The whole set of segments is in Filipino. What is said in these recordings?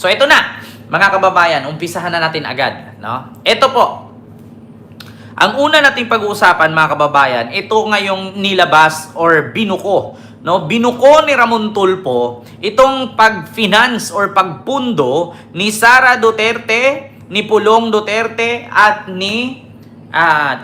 So ito na, mga kababayan, umpisahan na natin agad, no? Ito po. Ang una nating pag-uusapan, mga kababayan, ito ngayong nilabas or binuko, no? Binuko ni Ramon Tulfo itong pag-finance or pagpundo ni Sara Duterte, ni Pulong Duterte at ni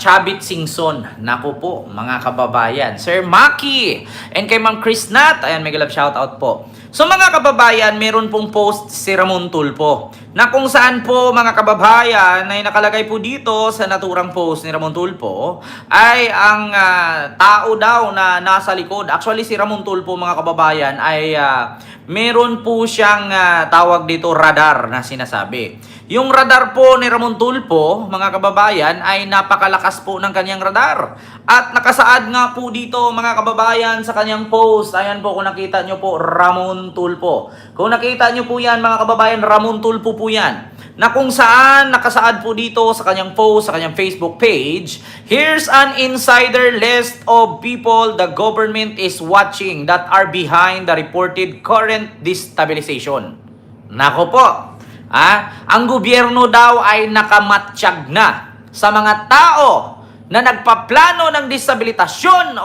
Chavit Singson. Naku po, mga kababayan. Sir Maki and kay Ma'am Chris Nat. Ayan, mega love shoutout po. So mga kababayan, meron pong post si Ramon Tulfo na kung saan po, mga kababayan, ay nakalagay po dito sa naturang post ni Ramon Tulfo ay ang tao daw na nasa likod. Actually, si Ramon Tulfo, mga kababayan, ay meron po siyang tawag dito radar na sinasabi. Yung radar po ni Ramon Tulfo, mga kababayan, ay napakalakas po ng kanyang radar. At nakasaad nga po dito, mga kababayan, sa kanyang post. Ayan po, kung nakita nyo po, Ramon Tulfo. Kung nakita nyo po yan, mga kababayan, Ramon Tulfo po yan. Na kung saan nakasaad po dito sa kanyang post, sa kanyang Facebook page, here's an insider list of people the government is watching that are behind the reported current destabilization. Nako po. Ang gobyerno daw ay nakamatsyag na sa mga tao na nagpaplano ng destabilisasyon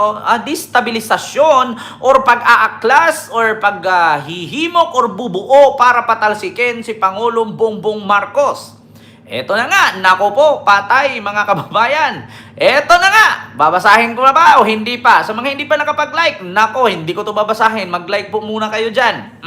or pag-aaklas or paghihimok or bubuo para patalsikin si Pangulong Bongbong Marcos. Eto na nga, nako po, patay mga kababayan. Eto na nga, babasahin ko na ba o hindi pa? Sa mga hindi pa nakapag-like, nako, hindi ko to babasahin. Mag-like po muna kayo dyan.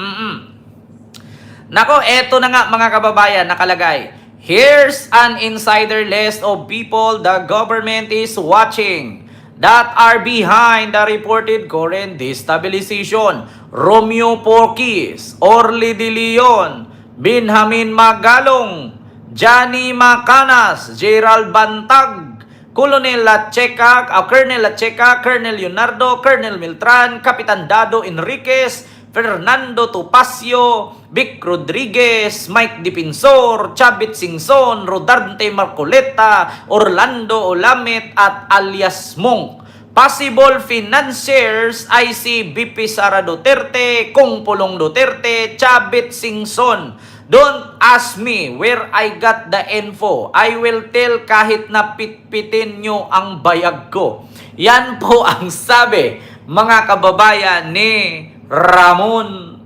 Nako, eto na nga mga kababayan, nakalagay. Here's an insider list of people the government is watching that are behind the reported current destabilization. Romeo Porquis, Orly De Leon, Benjamin Magalong, Johnny Macanas, Gerald Bantag, Colonel Lacheca, Colonel Lacheca, Colonel Leonardo, Colonel Miltran, Kapitan Dado Enriquez, Fernando Topacio, Vic Rodriguez, Mike Dipinsor, Chavit Singson, Rodarte Marcoleta, Orlando Olamet at alias Monk. Possible financiers ay si BP Sara Duterte, Kong Pulong Duterte, Chavit Singson. Don't ask me where I got the info. I will tell kahit na pitpitin nyo ang bayag ko. Yan po ang sabi, mga kababayan, ni Ramon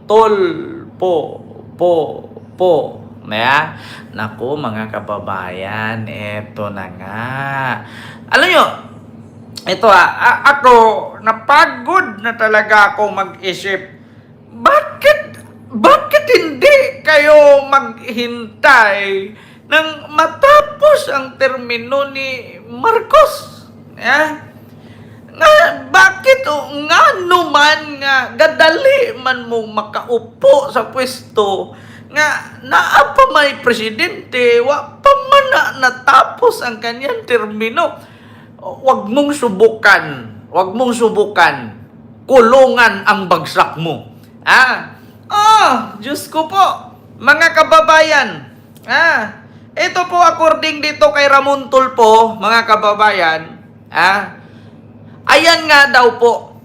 Tulfo po. Naku, mga kababayan, eto na nga. Alam nyo, ito ako, napagod na talaga ako mag-isip. Bakit hindi kayo maghintay nang matapos ang termino ni Marcos? Bakit nga naman nga gadali man mo makaupo sa pwesto nga naa pa may presidente wa pa man na natapos ang kanyang termino? Wag mong subukan kulungan ang bagsak mo. Diyos ko po, mga kababayan. Ito po according dito kay Ramon Tulfo, mga kababayan. Ayan nga daw po,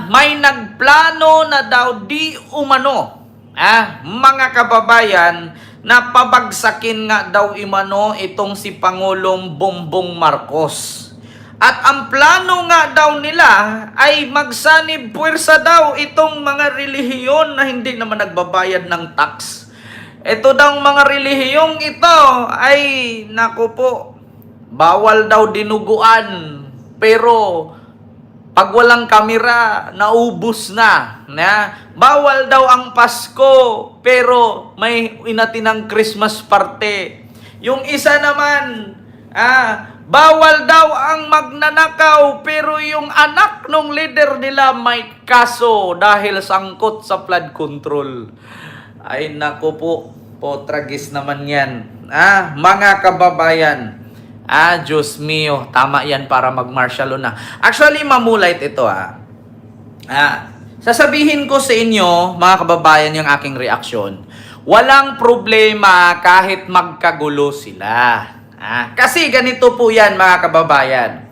may nagplano na daw di umano, mga kababayan, na pabagsakin nga daw umano itong si Pangulong Bongbong Marcos. At ang plano nga daw nila ay magsanib puwersa daw itong mga relihiyon na hindi naman nagbabayad ng tax. Ito daw mga relihiyong ito ay, naku po, bawal daw dinuguan. Pero pag walang kamera, naubos na. Bawal daw ang Pasko, pero may inatinang Christmas party. Yung isa naman, bawal daw ang magnanakaw, pero yung anak ng leader nila may kaso dahil sangkot sa flood control. Ay nako po, tragis naman yan. Mga kababayan, Diyos mio, tama yan para mag-martial law na. Actually, mamulait ito sasabihin ko sa inyo, mga kababayan, yung aking reaksyon. Walang problema kahit magkagulo sila. Kasi ganito po yan, mga kababayan.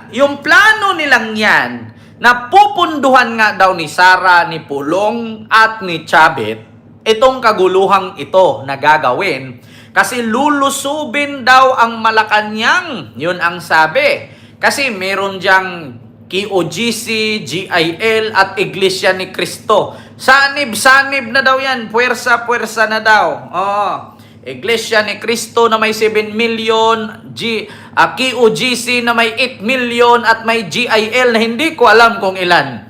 Yung plano nilang yan na pupunduhan nga daw ni Sara, ni Pulong at ni Chabit itong kaguluhang ito na gagawin kasi lulusubin daw ang Malacanang. Yun ang sabi. Kasi meron diyang KOGC, GIL at Iglesia ni Cristo. Sanib-sanib na daw yan. Puwersa-puwersa na daw. Oo. Iglesia ni Cristo na may 7 million, KOGC na may 8 million at may GIL na hindi ko alam kung ilan.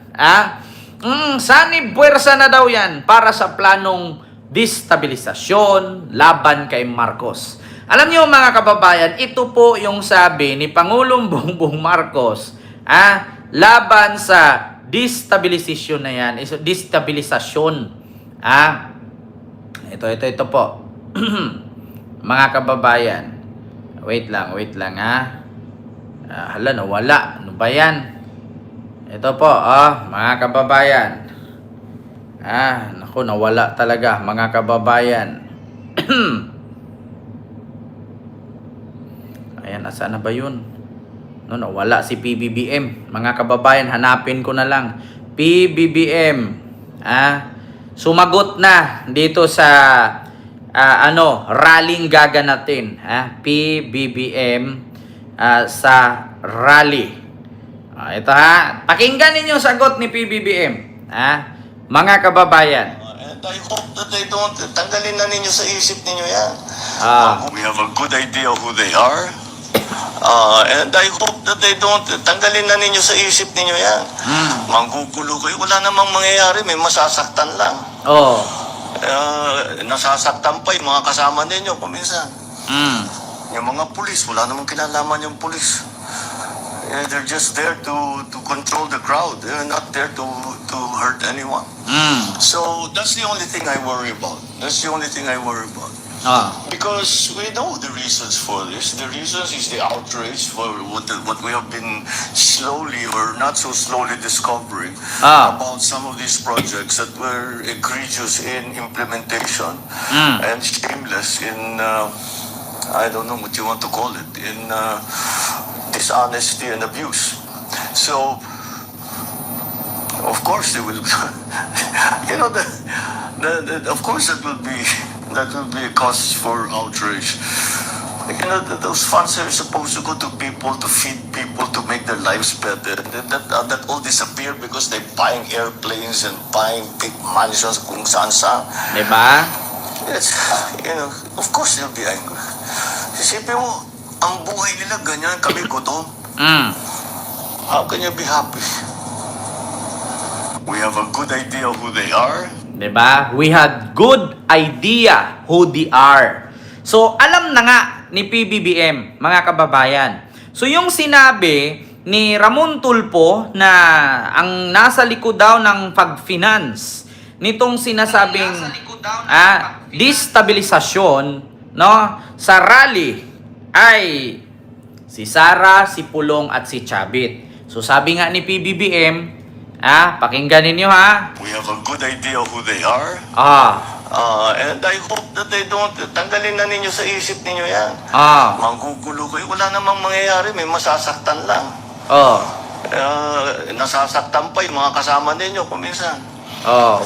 Sanib puwersa na daw yan para sa planong destabilisasyon laban kay Marcos. Alam niyo mga kababayan, ito po yung sabi ni Pangulong Bongbong Marcos laban sa destabilisasyon na yan. Destabilisasyon. Ito po. Mga kababayan, wait lang hala, nawala. Ano ba yan? Ito po, mga kababayan. Naku, nawala talaga, mga kababayan. Ayan, nasaan na ba yun? No, nawala si PBBM. Mga kababayan, hanapin ko na lang. PBBM. Sumagot na dito sa rallying gaganatin. PBBM sa rally. Ito pakinggan ninyo yung sagot ni PBBM. Mga kababayan. And I hope that they don't, tanggalin na ninyo sa isip ninyo yan. We have a good idea who they are. And I hope that they don't, tanggalin na ninyo sa isip ninyo yan. Manggugulo kayo, wala namang mangyayari, may masasaktan lang. Nasasaktan pa yung mga kasama ninyo kuminsan. Yung mga pulis, wala namang kinalaman yung pulis. They're just there to control the crowd. They're not there to hurt anyone. So that's the only thing I worry about. That's the only thing I worry about. Because we know the reasons for this. The reasons is the outrage for what we have been slowly or not so slowly discovering about some of these projects that were egregious in implementation and shameless in I don't know what you want to call it, in dishonesty and abuse. So of course they will of course that will be a cause for outrage. Those funds are supposed to go to people, to feed people, to make their lives better. That all disappear because they're buying airplanes and buying big mansions kung saan-saan. Diba? It's, of course they'll be angry. Isipin mo, ang buhay nila ganyan, kami gutom. How can you be happy? We have a good idea who they are. Diba? We had good idea who they are. So, alam na nga ni PBBM, mga kababayan. So, yung sinabi ni Ramon Tulfo na ang nasa likod daw ng pag-finance nitong sinasabing destabilisasyon sa rally ay si Sara, si Pulong at si Chabit. So, sabi nga ni PBBM, pakinggan ninyo we have a good idea who they are. And I hope that they don't, tanggalin na ninyo sa isip ninyo yan. Manggugulo kayo, wala namang mangyayari, may masasaktan lang. Nasasaktan pa yung mga kasama ninyo kuminsan.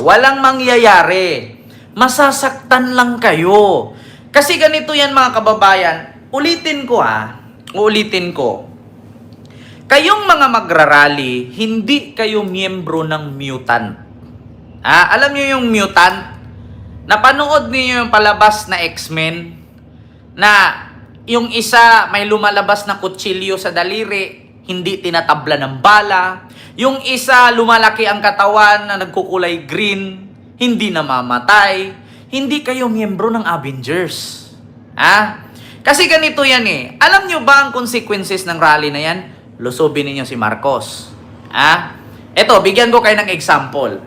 Walang mangyayari. Masasaktan lang kayo. Kasi ganito yan mga kababayan, ulitin ko. Kayong mga magrarally, hindi kayo miyembro ng mutant. Alam niyo yung mutant? Napanood niyo yung palabas na X-Men? Na yung isa may lumalabas na kutsilyo sa daliri, hindi tinatabla ng bala. Yung isa lumalaki ang katawan na nagkukulay green, hindi namamatay. Hindi kayo miyembro ng Avengers. Kasi ganito yan Alam niyo ba ang consequences ng rally na yan? Lusubin ninyo si Marcos. Eto, bigyan ko kayo ng example.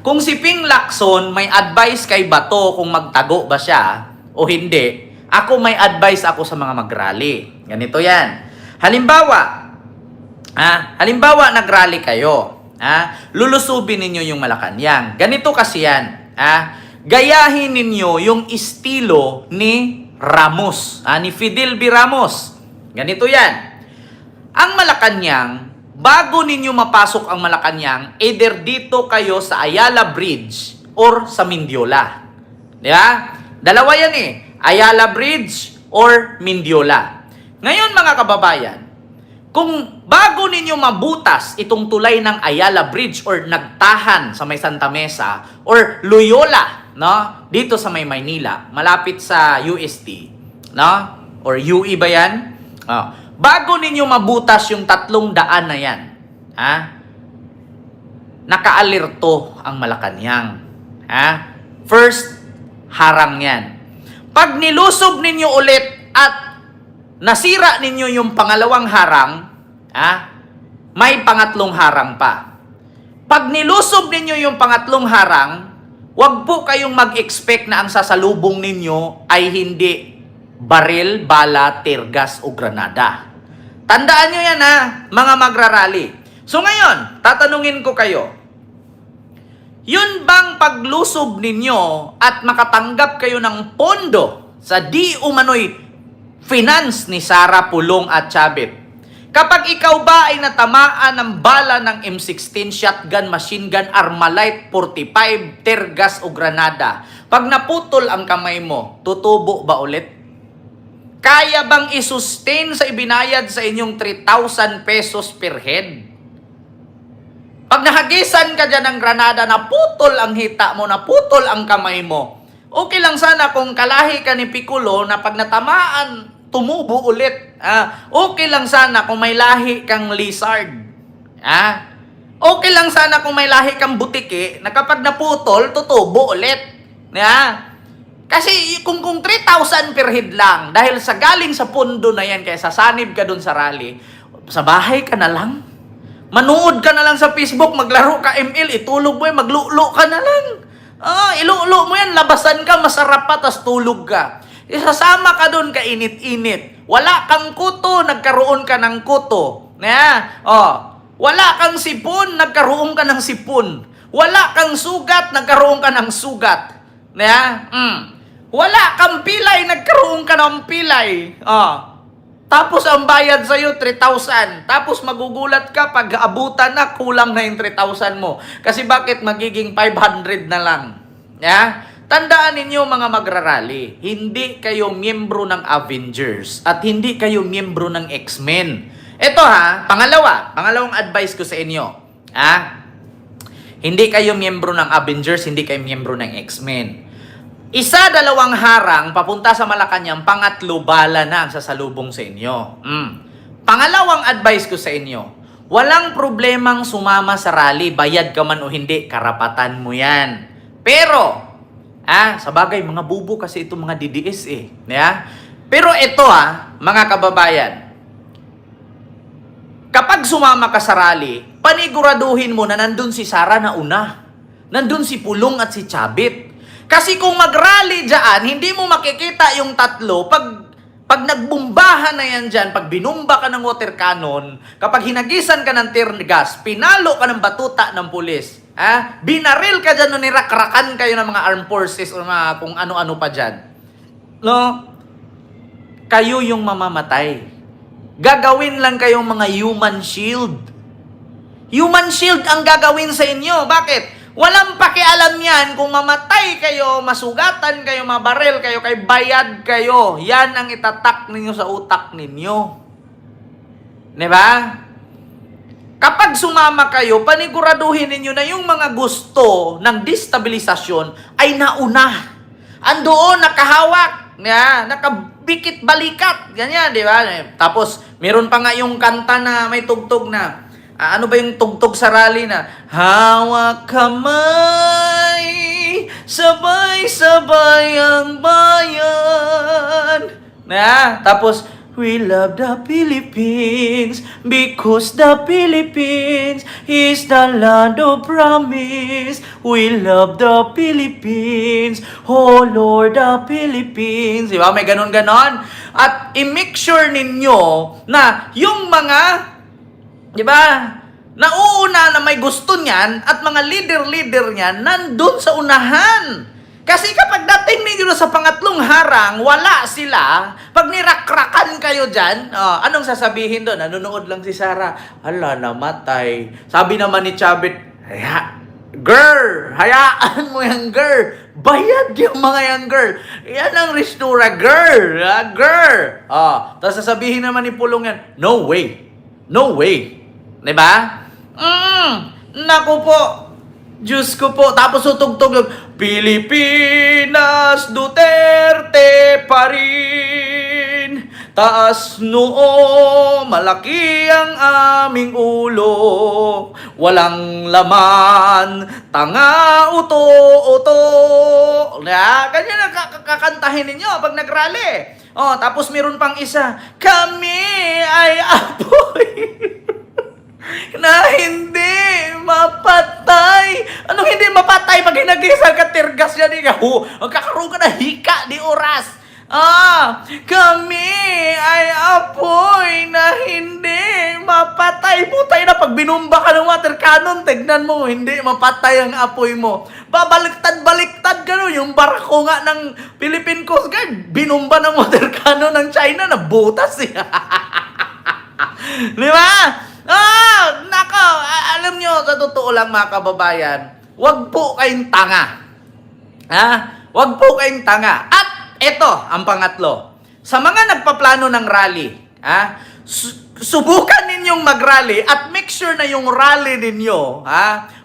Kung si Ping Lacson may advice kay Bato kung magtago ba siya o hindi, ako may advice ako sa mga mag-rally. Ganito yan. Halimbawa, nag-rally kayo. Lulusubin ninyo yung Malacanang. Ganito kasi yan. Gayahin ninyo yung estilo ni Ramos. Ni Fidel B. Ramos. Ganito yan. Ang Malacanang, bago ninyo mapasok ang Malacanang, either dito kayo sa Ayala Bridge or sa Mindiola. Di ba? Dalawa yan eh. Ayala Bridge or Mindiola. Ngayon mga kababayan, kung bago ninyo mabutas itong tulay ng Ayala Bridge or nagtahan sa may Santa Mesa or Loyola, no? Dito sa may Maynila, malapit sa UST, no? Or UE ba yan? Bago ninyo mabutas yung 300 na yan, nakaalerto ang Malacanang. First, harang yan. Pag nilusob ninyo ulit at nasira ninyo yung pangalawang harang, may pangatlong harang pa. Pag nilusob ninyo yung pangatlong harang, wag po kayong mag-expect na ang sasalubong ninyo ay hindi baril, bala, teargas o granada. Tandaan nyo yan mga magrarally. So ngayon, tatanungin ko kayo, yun bang paglusob ninyo at makatanggap kayo ng pondo sa di umano'y finance ni Sara Pulong at Chavit? Kapag ikaw ba ay natamaan ng bala ng M16, shotgun, machine gun, Armalite 45, teargas o granada, pag naputol ang kamay mo, tutubo ba ulit? Kaya bang isustain sa ibinayad sa inyong 3,000 pesos per head? Pag nahagisan ka dyan ng granada, naputol ang hita mo, naputol ang kamay mo, okay lang sana kung kalahi ka ni Piccolo na pag natamaan, tumubo ulit. Okay lang sana kung may lahi kang lizard. Okay lang sana kung may lahi kang butiki na kapag naputol, tutubo ulit. Kasi kung 3,000 per head lang, dahil sa galing sa pundo na yan, kaya sasanib ka dun sa rally, sa bahay ka na lang. Manood ka na lang sa Facebook, maglaro ka ML, itulog mo yan, maglulo ka na lang. Ilulo mo yan, labasan ka, masarap pa, tas tulog ka. Isasama ka doon ka init-init. Wala kang kuto, nagkaroon ka ng kuto. Wala kang sipon, nagkaroon ka ng sipon. Wala kang sugat, nagkaroon ka ng sugat. Wala kang pilay, nagkaroon ka ng pilay. Tapos ang bayad sa'yo, 3,000. Tapos magugulat ka pag abutan na, kulang na yung 3,000 mo. Kasi bakit magiging 500 na lang? Tandaan ninyo mga magrarally, hindi kayo miyembro ng Avengers at hindi kayo miyembro ng X-Men. Ito pangalawang advice ko sa inyo. Hindi kayo miyembro ng Avengers, hindi kayo miyembro ng X-Men. Isa, dalawang harang, papunta sa Malacanang, pangatlo, bala na ang sasalubong sa inyo. Pangalawang advice ko sa inyo, walang problemang sumama sa rally, bayad ka man o hindi, karapatan mo yan. Pero, sa bagay, mga bubo kasi itong mga DDS Pero ito mga kababayan, kapag sumama ka sa rally, paniguraduhin mo na nandun si Sara na una. Nandun si Pulong at si Chavit. Kasi kung mag-rally dyan, hindi mo makikita yung tatlo. Pag nagbumbahan na yan dyan, pag binumba ka ng water cannon, kapag hinagisan ka ng tear gas, pinalo ka ng batuta ng pulis, binaril ka dyan, nirakrakan kayo ng mga armed forces o mga kung ano-ano pa dyan. Kayo yung mamamatay. Gagawin lang kayong mga human shield. Human shield ang gagawin sa inyo. Bakit? Walang pakialam yan kung mamatay kayo, masugatan kayo, mabaril kayo, kay bayad kayo. Yan ang itatak ninyo sa utak ninyo. Diba? Kapag sumama kayo, paniguraduhin ninyo na yung mga gusto ng destabilisasyon ay nauna. Andoon, nakahawak, nakabikit balikat, ganyan, di ba? Tapos, meron pa nga yung kanta na may tugtog na, ano ba yung tugtog sa rally na, hawak kamay, sabay-sabay ang bayan. Tapos, we love the Philippines because the Philippines is the land of promise. We love the Philippines, oh Lord, the Philippines. Diba? May ganon-ganon. At i-make sure ninyo na yung mga, diba, nauuna na may gusto niyan at mga leader-leader niyan nandun sa unahan. Kasi kapag dating ninyo na sa pangatlong harang, wala sila, pag nirakrakan kayo dyan, anong sasabihin doon? Nanonood lang si Sarah, hala, namatay. Sabi naman ni Chabit, girl, hayaan mo yung girl. Bayad yung mga yung girl. Yan ang restura, girl. Girl. Tapos sasabihin naman ni Pulong yan, no way. No way. Diba? Naku po. Diyos ko po. Tapos utugtog yung, Pilipinas Duterte pa rin. Taas noo, malaki ang aming ulo. Walang laman, tanga, uto. Ganyan ang kakantahin ninyo pag nagrally. Tapos meron pang isa, kami ay apoy na hindi mapatay. Anong hindi mapatay? Pag hinagisa ka, tirgas yan niya. Magkakaroon ka na hika di oras. Kami ay apoy na hindi mapatay. Putay na, pag binumba ka ng water cannon, tignan mo, hindi mapatay ang apoy mo. Babaliktad-baliktad gano'n. Yung barko nga ng Philippine Coast Guard, binumba ng water cannon ng China, nabutas eh. Di ba? Nako, alam nyo, sa totoo lang mga kababayan, wag po kayong tanga. Wag po kayong tanga. At ito, ang pangatlo. Sa mga nagpaplano ng rally, subukan ninyong mag-rally at make sure na yung rally ninyo,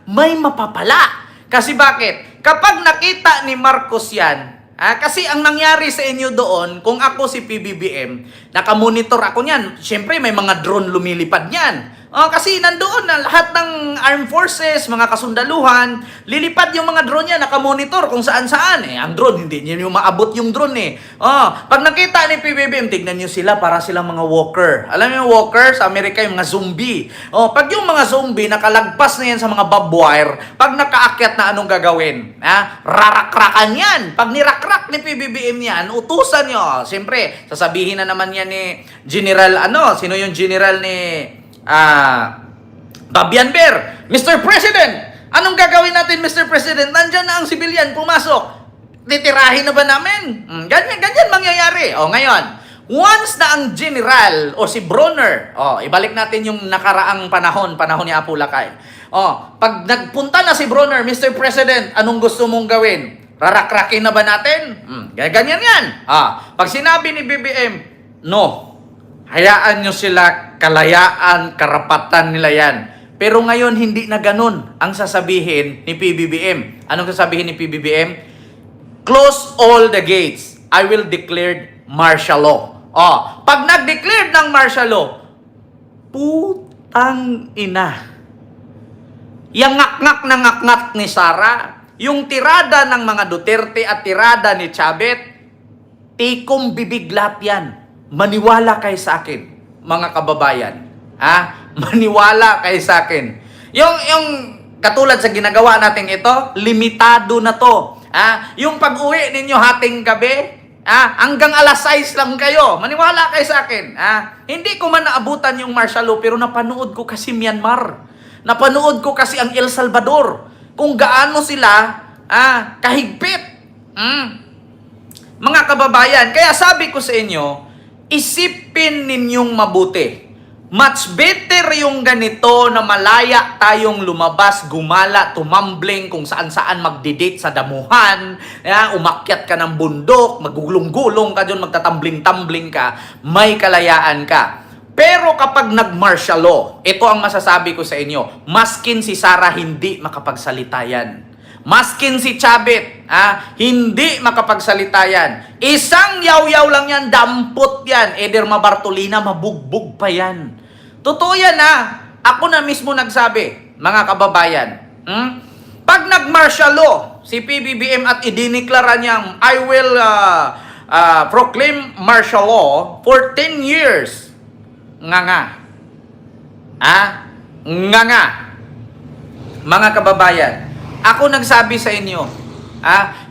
may mapapala. Kasi bakit? Kapag nakita ni Marcos yan, kasi ang nangyari sa inyo doon, kung ako si PBBM, nakamonitor ako niyan. Siyempre, may mga drone lumilipad niyan. Kasi nandoon na lahat ng armed forces, mga kasundaluhan, lilipad yung mga drone niya, nakamonitor kung saan-saan. Ang drone, hindi niyo maabot yung drone . Pag nakita ni PBBM, tignan niyo sila, para silang mga walker. Alam niyo yung walker, sa Amerika yung mga zombie. Pag yung mga zombie, nakalagpas na yan sa mga barbed wire, pag nakaakyat na anong gagawin? Rarakrakan yan. Pag nirakrak ni PBBM yan, utusan niyo. Siyempre, sasabihin na naman yan ni General, sino yung general ni Babian Ber, Mr. President, anong gagawin natin, Mr. President? Nandyan na ang civilian, pumasok. Titirahin na ba namin? Ganyan mangyayari. Ngayon, once na ang general o si Bronner, ibalik natin yung nakaraang panahon ni Apu Lakay. Pag nagpunta na si Bronner, Mr. President, anong gusto mong gawin? Rarakrakin na ba natin? Ganyan yan. Pag sinabi ni BBM, no, hayaan nyo sila, kalayaan, karapatan nila yan. Pero ngayon, hindi na ganun ang sasabihin ni PBBM. Anong sasabihin ni PBBM? Close all the gates. I will declare martial law. Pag nag-declare ng martial law, putang ina. Yang ngak-ngak na ngak-ngak ni Sara, yung tirada ng mga Duterte at tirada ni Chabet, tikom bibig lahat yan. Maniwala kayo sa akin, mga kababayan. Maniwala kayo sa akin. Yung katulad sa ginagawa natin ito, limitado na to. Yung pag-uwi ninyo hating gabi, hanggang alas 6 lang kayo. Maniwala kayo sa akin. Hindi ko man naabutan yung martial law, pero napanood ko kasi Myanmar. Napanood ko kasi ang El Salvador. Kung gaano sila kahigpit. Mga kababayan, kaya sabi ko sa inyo, isipin ninyong mabuti. Much better yung ganito na malaya tayong lumabas, gumala, tumambling kung saan-saan magdidate sa damuhan, umakyat ka ng bundok, magugulong-gulong ka dyan, magtatambling-tambling ka, may kalayaan ka. Pero kapag nag-martial law, ito ang masasabi ko sa inyo, maskin si Sara hindi makapagsalita yan. Maskin si Chabet, hindi makapagsalita yan. Isang yaw-yaw lang yan, dampot yan. Eder Mabartolina, mabugbog pa yan. Totoo yan Ako na mismo nagsabi, mga kababayan. Pag nag-martial law, si PBBM at idiniklara niyang, I will proclaim martial law for 10 years. Nga. Mga kababayan, ako nagsabi sa inyo,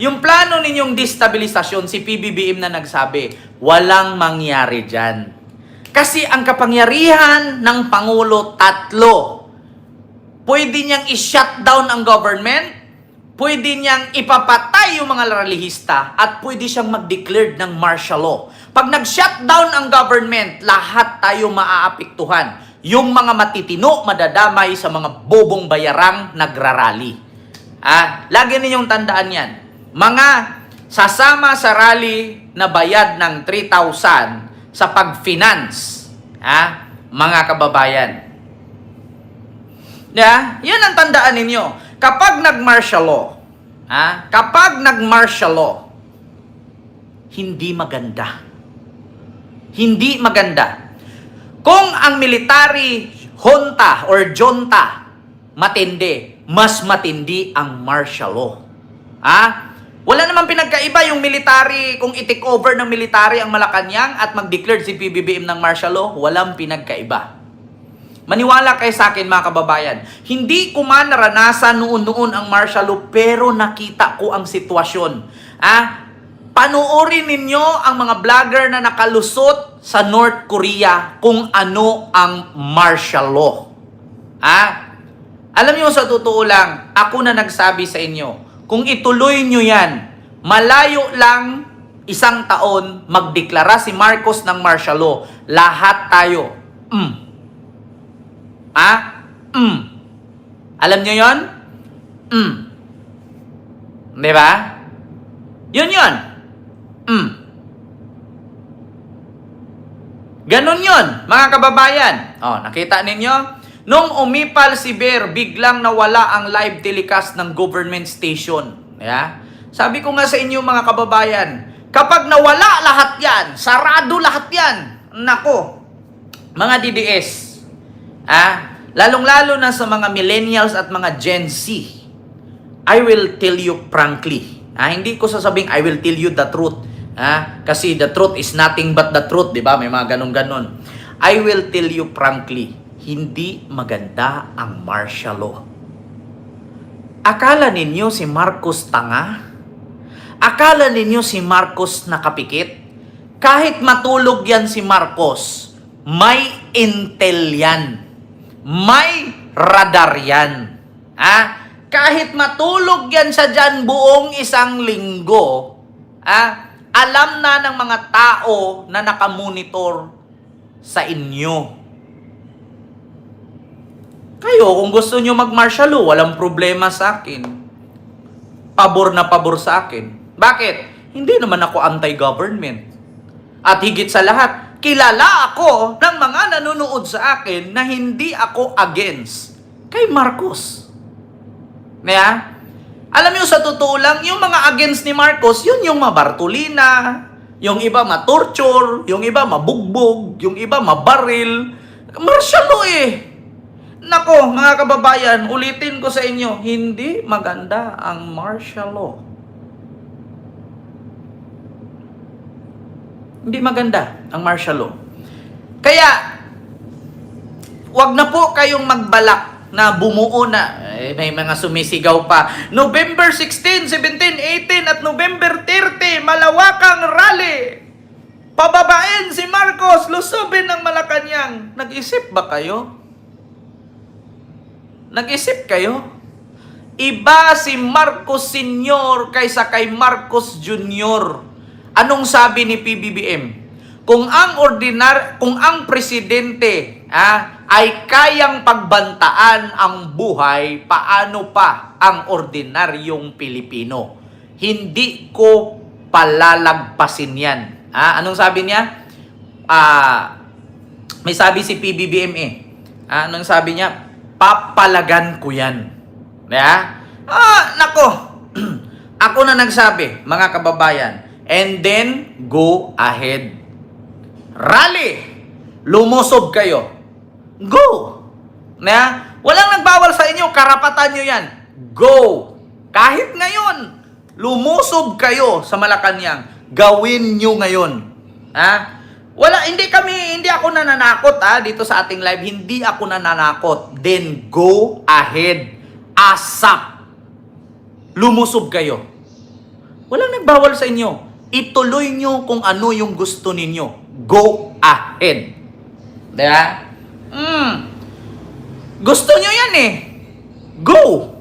yung plano ninyong destabilisasyon, si PBBM na nagsabi, walang mangyari dyan. Kasi ang kapangyarihan ng Pangulo, 3. Pwede niyang i-shut down ang government, pwede niyang ipapatay yung mga rallyista at pwede siyang mag-declare ng martial law. Pag nag-shutdown ang government, lahat tayo maaapektuhan. Yung mga matitino, madadamay sa mga bobong bayarang nagrarally. Lagi ninyong tandaan yan. Mga sasama sa rally na bayad ng 3,000 sa pag-finance, mga kababayan. Yan ang tandaan ninyo. Kapag nag-martial law, hindi maganda. Hindi maganda. Kung ang military junta or junta matindi, mas matindi ang martial law. Wala namang pinagkaiba yung military, kung i-take over ng military ang Malacanang at mag-declare si PBBM ng martial law, walang pinagkaiba. Maniwala kayo sa akin mga kababayan, hindi ko man naranasan noon ang martial law pero nakita ko ang sitwasyon. Panoorin ninyo ang mga vlogger na nakalusot sa North Korea kung ano ang martial law. Alam niyo sa totoo lang, ako na nagsabi sa inyo, kung ituloy nyo yan, malayo lang 1 taon magdeklara si Marcos ng martial law. Lahat tayo. Alam nyo yon? Di ba? Yun. Ganon yun, mga kababayan. Nakita ninyo? Nung umipal si Bear, biglang nawala ang live telecast ng government station. Sabi ko nga sa inyo mga kababayan, kapag nawala lahat yan, sarado lahat yan, nako, mga DDS, lalong-lalo na sa mga millennials at mga Gen Z, I will tell you frankly. Hindi ko sasabing I will tell you the truth. Kasi the truth is nothing but the truth, di ba? May mga ganon-ganon. I will tell you frankly, hindi maganda ang martial law. Akala ninyo si Marcos tanga? Akala ninyo si Marcos nakapikit? Kahit matulog yan si Marcos, may intel yan. May radar yan. Kahit matulog yan sa dyan buong 1 linggo, alam na ng mga tao na nakamonitor sa inyo. Kayo, kung gusto nyo mag-martial law, walang problema sa akin. Pabor na pabor sa akin. Bakit? Hindi naman ako anti-government. At higit sa lahat, kilala ako ng mga nanonood sa akin na hindi ako against kay Marcos. Alam niyo sa totoo lang, yung mga against ni Marcos, yun yung mabartolina, yung iba matorture, yung iba mabugbog, yung iba mabaril. Martial law Nako, mga kababayan, ulitin ko sa inyo, hindi maganda ang martial law. Hindi maganda ang martial law. Kaya, wag na po kayong magbalak na bumuo na. May mga sumisigaw pa. November 16, 17, 18 at November 30, malawakang rally. Pababain si Marcos, lusubin ng Malacanang. Nag-isip ba kayo? Nag-isip kayo? Iba si Marcos Sr. kaysa kay Marcos Jr. Anong sabi ni PBBM? Kung ang presidente ay kayang pagbantaan ang buhay, paano pa ang ordinaryong Pilipino? Hindi ko palalagpasin yan. Anong sabi niya? May sabi si PBBM Anong sabi niya? Papalagan ko yan. Nako. Ako na nagsabi, mga kababayan. And then, go ahead. Rally. Lumusob kayo. Go. Walang nagbawal sa inyo. Karapatan nyo yan. Go. Kahit ngayon, lumusob kayo sa Malacanang. Gawin nyo ngayon. Hindi ako nananakot dito sa ating live. Hindi ako nananakot. Then go ahead. ASAP. Lumusob kayo. Walang nagbawal sa inyo. Ituloy nyo kung ano yung gusto ninyo. Go ahead. Diba? Gusto nyo yan Go.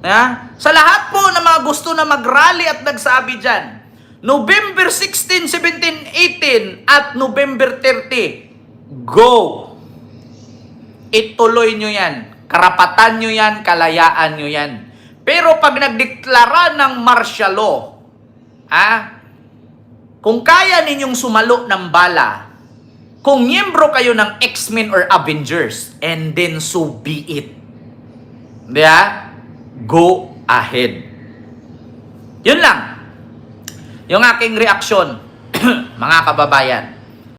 Sa lahat po ng mga gusto na mag-rally at nagsabi dyan, November 16, 17, 18 at November 30, go! Ituloy nyo yan. Karapatan nyo yan, kalayaan nyo yan. Pero pag nagdeklara ng martial law, kung kaya ninyong sumalo ng bala, kung miyembro kayo ng X-Men or Avengers, and then so be it. Go ahead. Yun lang. Yung aking reaksyon, mga kababayan.